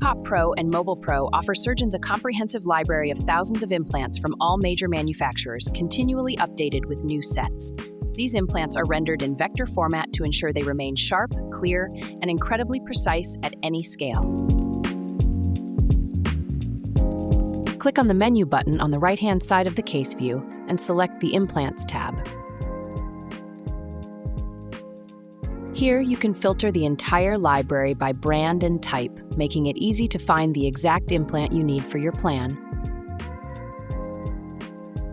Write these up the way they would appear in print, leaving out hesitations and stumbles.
VPOP PRO and Mobile Pro offer surgeons a comprehensive library of thousands of implants from all major manufacturers, continually updated with new sets. These implants are rendered in vector format to ensure they remain sharp, clear, and incredibly precise at any scale. Click on the menu button on the right-hand side of the case view and select the Implants tab. Here, you can filter the entire library by brand and type, making it easy to find the exact implant you need for your plan.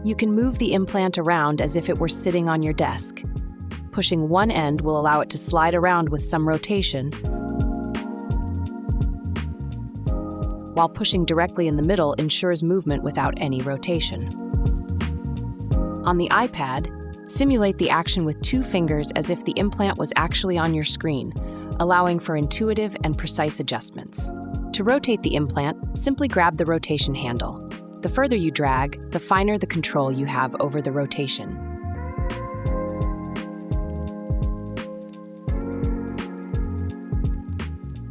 You can move the implant around as if it were sitting on your desk. Pushing one end will allow it to slide around with some rotation, while pushing directly in the middle ensures movement without any rotation. On the iPad, simulate the action with 2 fingers as if the implant was actually on your screen, allowing for intuitive and precise adjustments. To rotate the implant, simply grab the rotation handle. The further you drag, the finer the control you have over the rotation.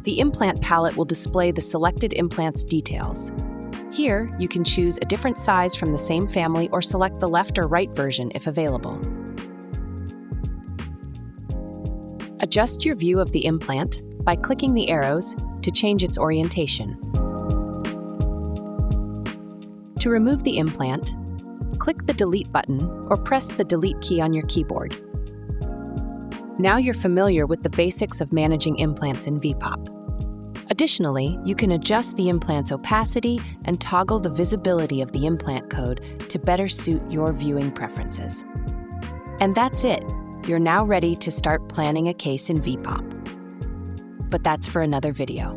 The implant palette will display the selected implant's details. Here, you can choose a different size from the same family or select the left or right version if available. Adjust your view of the implant by clicking the arrows to change its orientation. To remove the implant, click the Delete button or press the Delete key on your keyboard. Now you're familiar with the basics of managing implants in VPOP. Additionally, you can adjust the implant's opacity and toggle the visibility of the implant code to better suit your viewing preferences. And that's it. You're now ready to start planning a case in VPOP. But that's for another video.